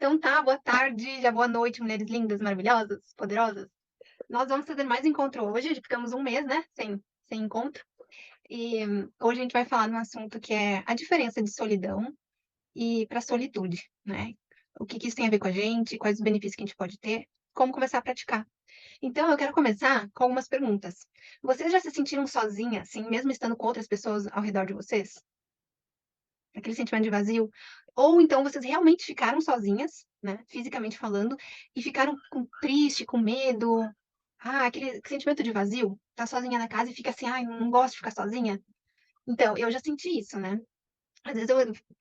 Então tá, boa tarde, já boa noite, mulheres lindas, maravilhosas, poderosas. Nós vamos fazer mais encontro hoje, ficamos um mês, né, sem encontro. E hoje a gente vai falar de um assunto que é a diferença de solidão e para solitude, né? O que isso tem a ver com a gente, quais os benefícios que a gente pode ter, como começar a praticar. Então eu quero começar com algumas perguntas. Vocês já se sentiram sozinha, assim, mesmo estando com outras pessoas ao redor de vocês? Aquele sentimento de vazio. Ou então vocês realmente ficaram sozinhas, né, fisicamente falando, e ficaram triste, com medo. Aquele sentimento de vazio, tá sozinha na casa e fica assim: "Ai, não gosto de ficar sozinha". Então, eu já senti isso, né. Às vezes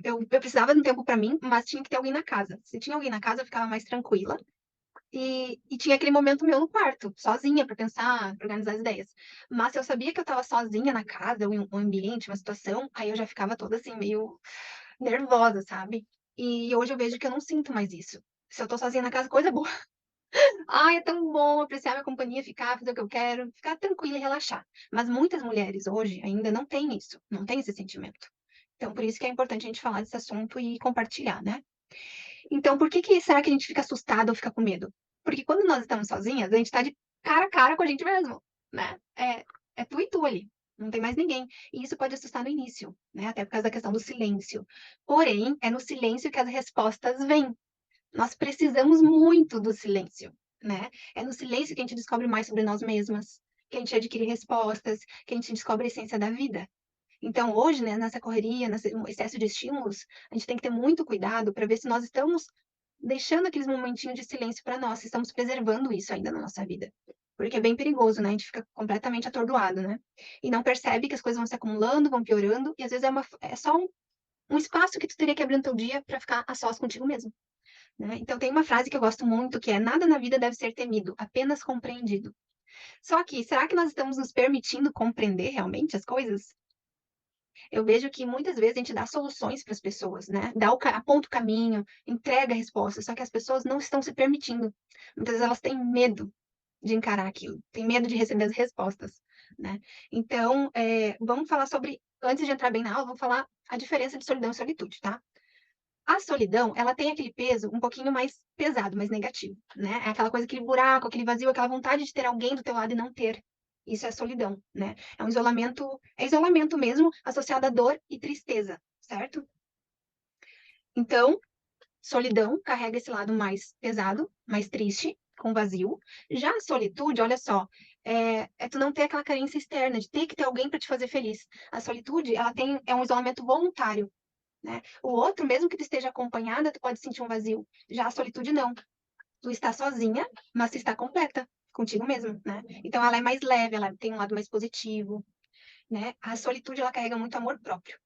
eu precisava de um tempo pra mim, mas tinha que ter alguém na casa. Se tinha alguém na casa, eu ficava mais tranquila, e tinha aquele momento meu no quarto, sozinha pra pensar, pra organizar as ideias. Mas se eu sabia que eu estava sozinha na casa ou em um ambiente, uma situação, aí eu já ficava toda assim meio nervosa, sabe. E hoje eu vejo que eu não sinto mais isso. Se eu tô sozinha na casa, coisa boa. Ai, é tão bom apreciar minha companhia, ficar, fazer o que eu quero, ficar tranquila e relaxar. Mas muitas mulheres hoje ainda não têm isso, não têm esse sentimento. Então por isso que é importante a gente falar desse assunto e compartilhar, né. Então por que será que a gente fica assustada ou fica com medo? Porque quando nós estamos sozinhas, a gente tá de cara a cara com a gente mesmo, né. É tu e tu ali, não tem mais ninguém. E isso pode assustar no início, né, até por causa da questão do silêncio. Porém, é no silêncio que as respostas vêm. Nós precisamos muito do silêncio, né. É no silêncio que a gente descobre mais sobre nós mesmas, que a gente adquire respostas, que a gente descobre a essência da vida. Então hoje, né, nessa correria, nesse excesso de estímulos, a gente tem que ter muito cuidado para ver se nós estamos deixando aqueles momentinhos de silêncio para nós, se estamos preservando isso ainda na nossa vida. Porque é bem perigoso, né, a gente fica completamente atordoado, né. E não percebe que as coisas vão se acumulando, vão piorando, e às vezes é só um espaço que tu teria que abrir no teu dia para ficar a sós contigo mesmo, né. Então tem uma frase que eu gosto muito que é: "Nada na vida deve ser temido, apenas compreendido". Só que, será que nós estamos nos permitindo compreender realmente as coisas? Eu vejo que muitas vezes a gente dá soluções para as pessoas, né, dá o ca aponta o caminho, entrega a resposta, só que as pessoas não estão se permitindo. Muitas vezes elas têm medo de encarar aquilo, têm medo de receber as respostas, né. Então, vamos falar sobre antes de entrar bem na aula, vamos falar a diferença de solidão e solitude, tá. A solidão, ela tem aquele peso um pouquinho mais pesado, mais negativo, né, é aquela coisa, aquele buraco, aquele vazio, aquela vontade de ter alguém do teu lado e não ter. Isso é solidão, né, é um isolamento mesmo, associado à dor e tristeza, certo? Então, solidão carrega esse lado mais pesado, mais triste, com vazio. Já a solitude, olha só, é tu não ter aquela carência externa, de ter que ter alguém para te fazer feliz. A solitude, ela é um isolamento voluntário, né. O outro, mesmo que tu esteja acompanhada, tu pode sentir um vazio. Já a solitude não, tu está sozinha, mas tu está completa, contigo mesma, né. Então ela é mais leve, ela tem um lado mais positivo, né. A solitude, ela carrega muito amor próprio.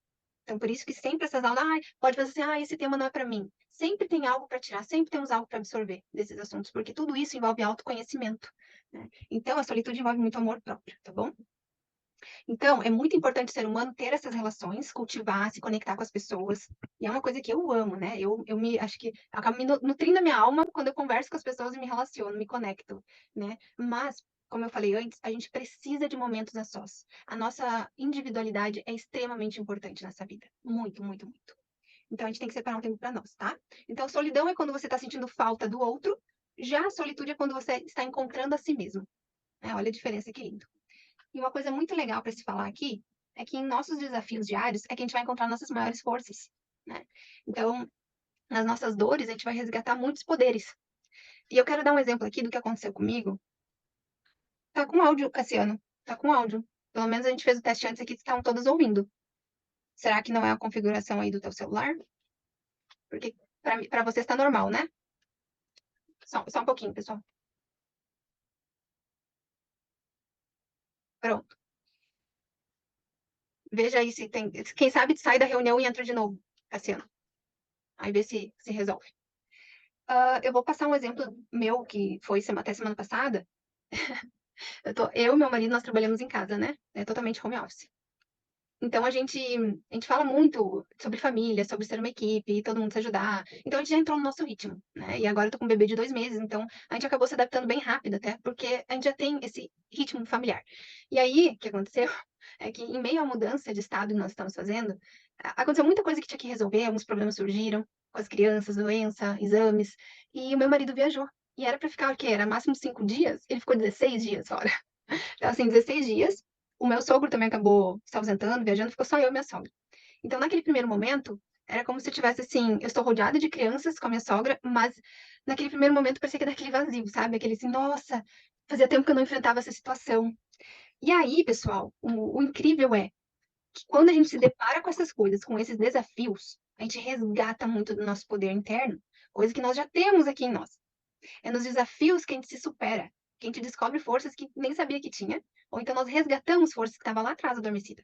Então por isso que sempre essas aulas, pode fazer assim: "Esse tema não é para mim". Sempre tem algo para tirar, sempre temos algo para absorver desses assuntos, porque tudo isso envolve autoconhecimento, né. Então a solitude envolve muito amor próprio, tá bom? Então, é muito importante o ser humano ter essas relações, cultivar, se conectar com as pessoas, e é uma coisa que eu amo, né, eu me acho que acabo me nutrindo a minha alma quando eu converso com as pessoas e me relaciono, me conecto, né. Mas, como eu falei antes, a gente precisa de momentos a sós. A nossa individualidade é extremamente importante nessa vida, muito, muito, muito. Então a gente tem que separar um tempo para nós, tá. Então solidão é quando você está sentindo falta do outro, já a solitude é quando você está encontrando a si mesmo, né, olha a diferença, que lindo. E uma coisa muito legal para se falar aqui, é que em nossos desafios diários é que a gente vai encontrar nossas maiores forças, né. Então, nas nossas dores, a gente vai resgatar muitos poderes. E eu quero dar um exemplo aqui do que aconteceu comigo. Tá com áudio, Cassiano, tá com áudio. Pelo menos a gente fez o teste antes aqui, estavam todos ouvindo. Será que não é a configuração aí do teu celular? Porque pra você está normal, né? Só um pouquinho, pessoal. Pronto. Veja aí se tem, quem sabe sai da reunião e entra de novo, Cassiano. Aí vê se resolve. Eu vou passar um exemplo meu que foi até semana passada. Eu e meu marido, nós trabalhamos em casa, né, é totalmente home office. Então a gente fala muito sobre família, sobre ser uma equipe, todo mundo se ajudar. Então a gente já entrou no nosso ritmo, né, e agora eu tô com um bebê de 2 meses, então a gente acabou se adaptando bem rápido até, porque a gente já tem esse ritmo familiar. E aí, o que aconteceu é que em meio à mudança de estado que nós estamos fazendo, aconteceu muita coisa que tinha que resolver, alguns problemas surgiram. com as crianças, doença, exames, e o meu marido viajou. E era pra ficar o quê? Era máximo 5 dias, ele ficou 16 dias fora. Então, assim, 16 dias. O meu sogro também acabou se ausentando, viajando, ficou só eu e minha sogra. Então, naquele primeiro momento, era como se eu tivesse assim, eu estou rodeada de crianças com a minha sogra, mas naquele primeiro momento parecia que era aquele vazio, sabe? Aquele assim, nossa, fazia tempo que eu não enfrentava essa situação. E aí, pessoal, o incrível é que quando a gente se depara com essas coisas, com esses desafios, a gente resgata muito do nosso poder interno, coisa que nós já temos aqui em nós. É nos desafios que a gente se supera, que a gente descobre forças que nem sabia que tinha, ou então nós resgatamos forças que estavam lá atrás adormecida.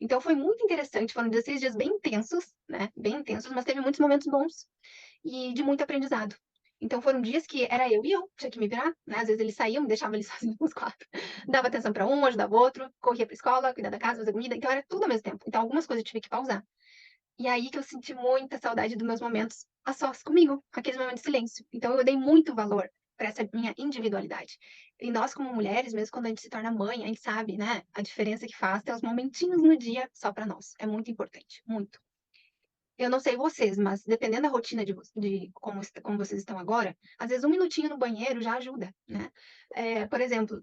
Então foi muito interessante, foram 16 dias bem intensos, né? Bem intensos, mas teve muitos momentos bons e de muito aprendizado. Então foram dias que era eu e eu, tinha que me virar, né? Às vezes eles saíam, me deixavam ali sozinhos com os quatro. Dava atenção para um, ajudava o outro, corria para escola, cuidar da casa, fazer comida, então era tudo ao mesmo tempo. Então algumas coisas eu tive que pausar. E aí que eu senti muita saudade dos meus momentos a sós comigo, aqueles momentos de silêncio. Então eu dei muito valor para essa minha individualidade. E nós, como mulheres, mesmo quando a gente se torna mãe, a gente sabe, né, a diferença que faz ter os momentinhos no dia só para nós. É muito importante, muito. Eu não sei vocês, mas dependendo da rotina de como vocês estão agora, às vezes um minutinho no banheiro já ajuda, né? Por exemplo,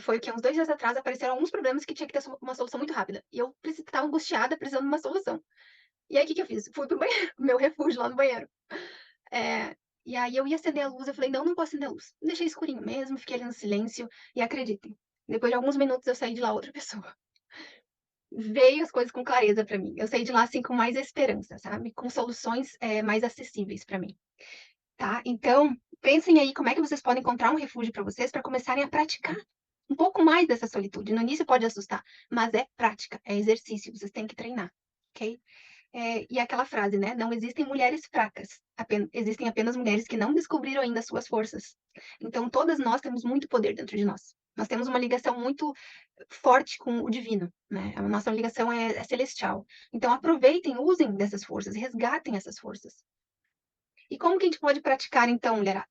foi o que uns 2 dias atrás apareceram alguns problemas que tinha que ter uma solução muito rápida. E eu estava angustiada, precisando de uma solução. E aí, o que que eu fiz? Fui pro banheiro, meu refúgio lá no banheiro. Eh, e aí eu ia acender a luz, eu falei: "Não, não posso acender a luz". Deixei escurinho mesmo, fiquei ali no silêncio e acreditem, depois de alguns minutos eu saí de lá outra pessoa. Veio as coisas com clareza pra mim. Eu saí de lá, assim, com mais esperança, sabe, com soluções, mais acessíveis pra mim, tá. Então, pensem aí como é que vocês podem encontrar um refúgio pra vocês pra começarem a praticar um pouco mais dessa solitude. No início pode assustar, mas é prática, é exercício, vocês têm que treinar, ok? E aquela frase, né, não existem mulheres fracas, existem apenas mulheres que não descobriram ainda as suas forças. Então todas nós temos muito poder dentro de nós. Nós temos uma ligação muito forte com o divino, né, a nossa ligação é celestial. Então aproveitem, usem dessas forças, resgatem essas forças. E como que a gente pode praticar então, mulherada?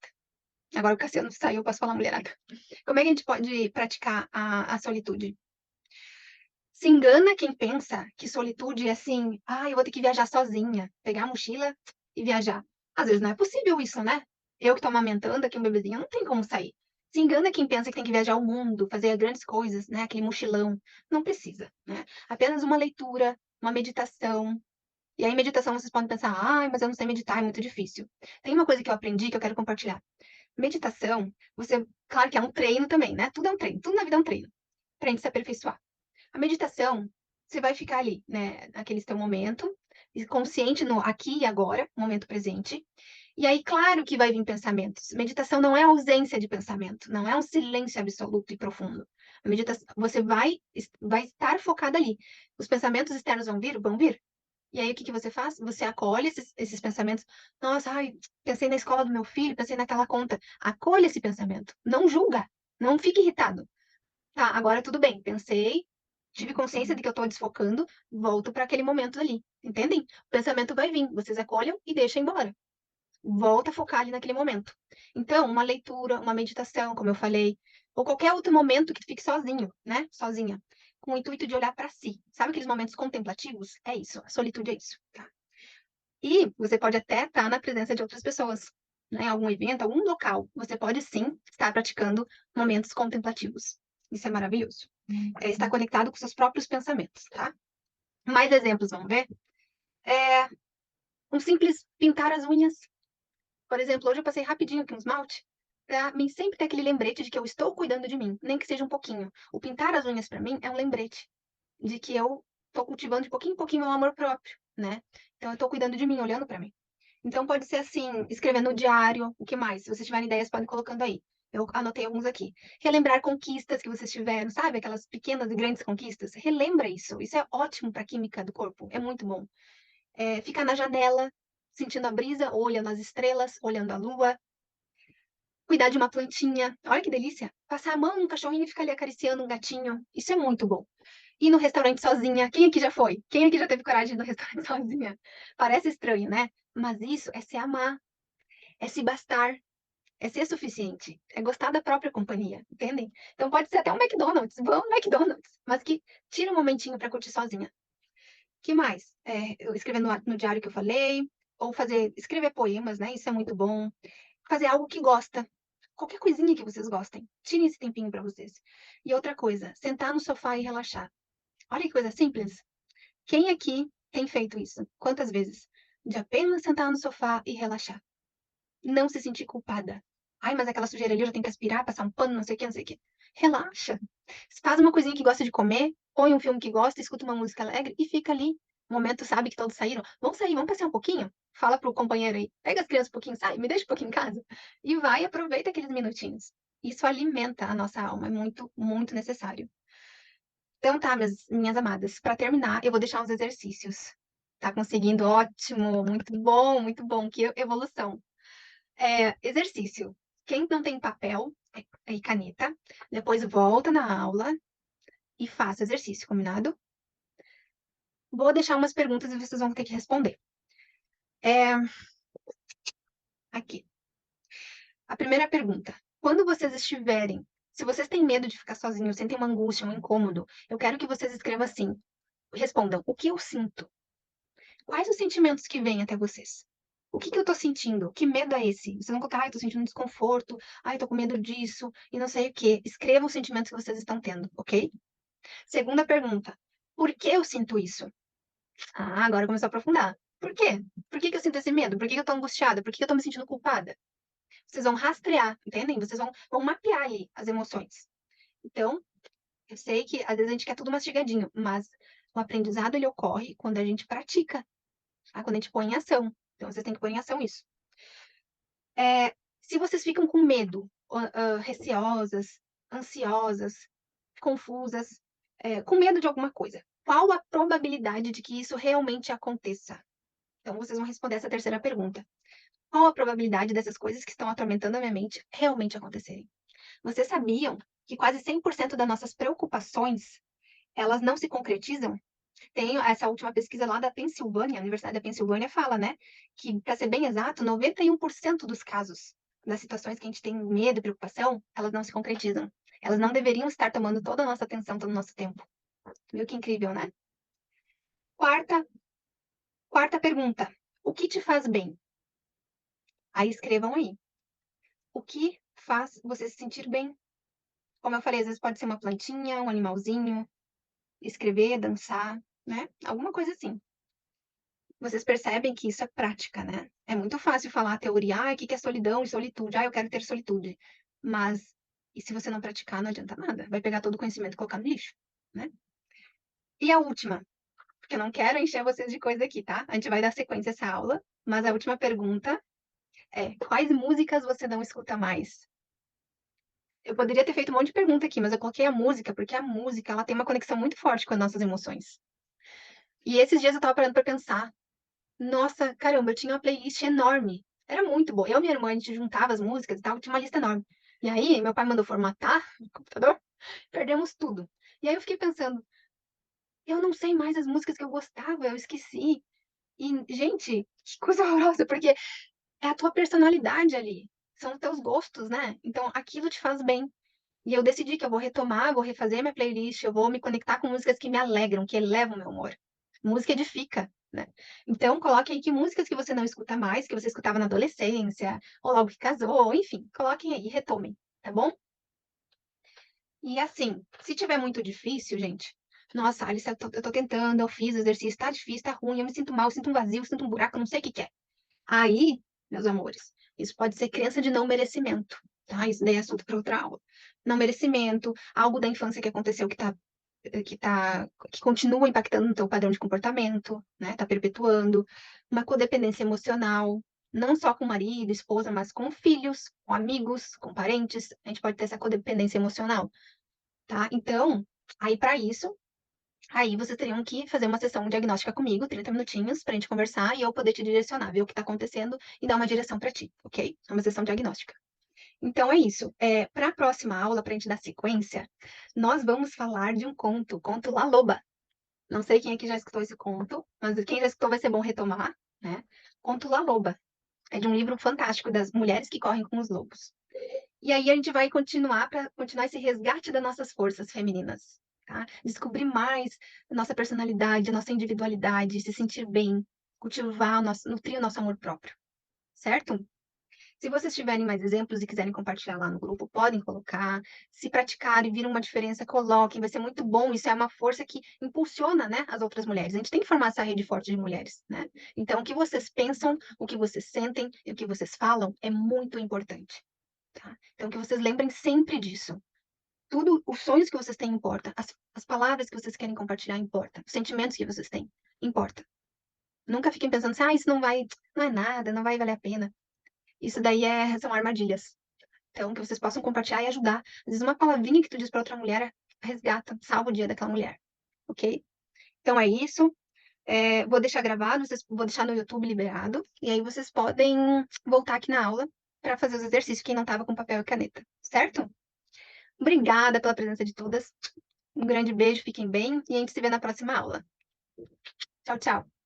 Agora o Cassiano saiu, eu posso falar mulherada. Como é que a gente pode praticar a solitude? Se engana quem pensa que solitude é assim: "Ah, eu vou ter que viajar sozinha, pegar a mochila e viajar". Às vezes não é possível isso, né. Eu que tô amamentando aqui um bebezinho, não tem como sair. Se engana quem pensa que tem que viajar o mundo, fazer grandes coisas, né, aquele mochilão. Não precisa, né. Apenas uma leitura, uma meditação. E aí meditação vocês podem pensar: "Ai, mas eu não sei meditar, é muito difícil". Tem uma coisa que eu aprendi que eu quero compartilhar. Meditação, você claro que é um treino também, né, tudo é um treino, tudo na vida é um treino, pra gente se aperfeiçoar. A meditação, você vai ficar ali, né, naquele seu momento, e consciente no aqui e agora, momento presente. E aí, claro que vai vir pensamentos. Meditação não é ausência de pensamento, não é um silêncio absoluto e profundo. A meditação, você vai estar focada ali. Os pensamentos externos vão vir? Vão vir. E aí, o que que você faz? Você acolhe esses pensamentos. Nossa, ai, pensei na escola do meu filho, pensei naquela conta. Acolha esse pensamento. Não julga. Não fique irritado. Tá, agora tudo bem, pensei, tive consciência de que eu tô desfocando, volto para aquele momento ali, entendem? O pensamento vai vir, vocês acolham e deixam embora. Volta a focar ali naquele momento. Então, uma leitura, uma meditação, como eu falei, ou qualquer outro momento que tu fique sozinho, né, sozinha, com o intuito de olhar para si. Sabe aqueles momentos contemplativos? É isso, a solitude é isso, tá? E você pode até estar na presença de outras pessoas, né, em algum evento, algum local, você pode sim estar praticando momentos contemplativos. Isso é maravilhoso. Estar conectado com seus próprios pensamentos, tá? Mais exemplos, vamos ver? É, um simples pintar as unhas. Por exemplo, hoje eu passei rapidinho aqui no esmalte, pra mim sempre ter aquele lembrete de que eu estou cuidando de mim, nem que seja um pouquinho. O pintar as unhas pra mim é um lembrete de que eu tô cultivando de pouquinho em pouquinho meu amor próprio, né? Então eu tô cuidando de mim, olhando pra mim. Então pode ser assim, escrever no diário, o que mais? Se vocês tiverem ideias, podem colocando aí. Eu anotei alguns aqui. Relembrar conquistas que vocês tiveram, sabe? Aquelas pequenas e grandes conquistas. Relembra isso. Isso é ótimo para a química do corpo. É muito bom. Ficar na janela, sentindo a brisa, ou olhando as estrelas, olhando a lua. Cuidar de uma plantinha. Olha que delícia. Passar a mão num cachorrinho e ficar ali acariciando um gatinho. Isso é muito bom. Ir no restaurante sozinha. Quem aqui já foi? Quem aqui já teve coragem de ir no restaurante sozinha? Parece estranho, né? Mas isso é se amar, é se bastar, é ser suficiente, é gostar da própria companhia, entendem? Então pode ser até um McDonald's, vamos no McDonald's, mas que tira um momentinho para curtir sozinha. Que mais? Eu escrever no diário que eu falei, ou escrever poemas, né? Isso é muito bom. Fazer algo que gosta. Qualquer coisinha que vocês gostem. Tirem esse tempinho para vocês. E outra coisa, sentar no sofá e relaxar. Olha que coisa simples. Quem aqui tem feito isso? Quantas vezes? De apenas sentar no sofá e relaxar. Não se sentir culpada. Ai, mas aquela sujeira ali eu já tenho que aspirar, passar um pano, não sei o que, não sei o que. Relaxa. Faz uma coisinha que gosta de comer, põe um filme que gosta, escuta uma música alegre e fica ali. No momento, sabe que todos saíram. Vamos sair, vamos passear um pouquinho? Fala pro companheiro aí. Pega as crianças um pouquinho, sai, me deixa um pouquinho em casa. E vai e aproveita aqueles minutinhos. Isso alimenta a nossa alma, é muito, muito necessário. Então tá, minhas amadas, para terminar, eu vou deixar uns exercícios. Tá conseguindo? Ótimo, muito bom, que evolução. Exercício. Quem não tem papel e caneta, depois volta na aula e faça exercício, combinado? Vou deixar umas perguntas e vocês vão ter que responder. Aqui. A primeira pergunta. Quando vocês estiverem, se vocês têm medo de ficar sozinhos, sentem uma angústia, um incômodo, eu quero que vocês escrevam assim. Respondam, o que eu sinto? Quais os sentimentos que vêm até vocês? O que eu tô sentindo? Que medo é esse? Vocês vão contar, ai, tô sentindo desconforto, ai, tô com medo disso, e não sei o quê. Escrevam os sentimentos que vocês estão tendo, ok? Segunda pergunta. Por que eu sinto isso? Ah, agora começou a aprofundar. Por quê? Por que eu sinto esse medo? Por que eu tô angustiada? Por que eu tô me sentindo culpada? Vocês vão rastrear, entendem? Vocês vão mapear aí as emoções. Então, eu sei que às vezes a gente quer tudo mastigadinho, mas o aprendizado ele ocorre quando a gente pratica, tá? Quando a gente põe em ação. Então, vocês têm que pôr em ação isso. Se vocês ficam com medo, receosas, ansiosas, confusas, com medo de alguma coisa, qual a probabilidade de que isso realmente aconteça? Então, vocês vão responder essa terceira pergunta. Qual a probabilidade dessas coisas que estão atormentando a minha mente realmente acontecerem? Vocês sabiam que quase 100% das nossas preocupações, elas não se concretizam? Tem essa última pesquisa lá da Pensilvânia, a Universidade da Pensilvânia fala, né, que, para ser bem exato, 91% dos casos, das situações que a gente tem medo e preocupação, elas não se concretizam. Elas não deveriam estar tomando toda a nossa atenção, todo o nosso tempo. Viu que incrível, né? Quarta pergunta. O que te faz bem? Aí escrevam aí. O que faz você se sentir bem? Como eu falei, às vezes pode ser uma plantinha, um animalzinho, escrever, dançar, né? Alguma coisa assim. Vocês percebem que isso é prática, né? É muito fácil falar a teoria, o que é solidão e solitude? Eu quero ter solitude. Mas, e se você não praticar, não adianta nada. Vai pegar todo o conhecimento e colocar no lixo, né? E a última, porque eu não quero encher vocês de coisa aqui, tá? A gente vai dar sequência a essa aula, mas a última pergunta é: quais músicas você não escuta mais? Eu poderia ter feito um monte de pergunta aqui, mas eu coloquei a música, porque a música, ela tem uma conexão muito forte com as nossas emoções. E esses dias eu tava parando pra pensar, nossa, caramba, eu tinha uma playlist enorme. Era muito boa. Eu e minha irmã, a gente juntava as músicas e tal, tinha uma lista enorme. E aí, meu pai mandou formatar o computador, perdemos tudo. E aí eu fiquei pensando, eu não sei mais as músicas que eu gostava, eu esqueci. E, gente, que coisa horrorosa, porque é a tua personalidade ali, são os teus gostos, né? Então, aquilo te faz bem. E eu decidi que eu vou retomar, vou refazer minha playlist, eu vou me conectar com músicas que me alegram, que elevam o meu humor. Música edifica, né? Então, coloquem aí que músicas que você não escuta mais, que você escutava na adolescência, ou logo que casou, enfim, coloquem aí, retomem, tá bom? E assim, se tiver muito difícil, gente, nossa, Alice, eu tô tentando, eu fiz o exercício, tá difícil, tá ruim, eu me sinto mal, eu sinto um vazio, eu sinto um buraco, eu não sei o que que é. Aí, meus amores, isso pode ser crença de não merecimento, tá? Isso daí é assunto para outra aula. Não merecimento, algo da infância que aconteceu que continua impactando no teu padrão de comportamento, né? Tá perpetuando. Uma codependência emocional, não só com marido, esposa, mas com filhos, com amigos, com parentes. A gente pode ter essa codependência emocional, tá? Então, aí para isso, aí vocês teriam que fazer uma sessão diagnóstica comigo, 30 minutinhos, pra gente conversar e eu poder te direcionar, ver o que tá acontecendo e dar uma direção pra ti, ok? É uma sessão diagnóstica. Então é isso. Para a próxima aula, pra gente dar sequência, nós vamos falar de um conto, conto La Loba. Não sei quem aqui já escutou esse conto, mas quem já escutou vai ser bom retomar, né? Conto La Loba. É de um livro fantástico das mulheres que correm com os lobos. E aí a gente vai continuar para continuar esse resgate das nossas forças femininas, tá? Descobrir mais a nossa personalidade, a nossa individualidade, se sentir bem, cultivar o nosso nutrir o nosso amor próprio, certo? Se vocês tiverem mais exemplos e quiserem compartilhar lá no grupo, podem colocar. Se praticarem, viram uma diferença, coloquem, vai ser muito bom. Isso é uma força que impulsiona, né, as outras mulheres. A gente tem que formar essa rede forte de mulheres, né? Então, o que vocês pensam, o que vocês sentem e o que vocês falam é muito importante, tá? Então, que vocês lembrem sempre disso. Tudo, os sonhos que vocês têm importa, as palavras que vocês querem compartilhar importa, os sentimentos que vocês têm importa. Nunca fiquem pensando assim, ah, isso não é nada, não vai valer a pena. Isso daí são armadilhas. Então, que vocês possam compartilhar e ajudar. Às vezes, uma palavrinha que tu diz para outra mulher resgata, salva o dia daquela mulher, ok? Então, é isso. Vou deixar gravado, vou deixar no YouTube liberado. E aí, vocês podem voltar aqui na aula para fazer os exercícios, quem não estava com papel e caneta, certo? Obrigada pela presença de todas. Um grande beijo, fiquem bem e a gente se vê na próxima aula. Tchau, tchau.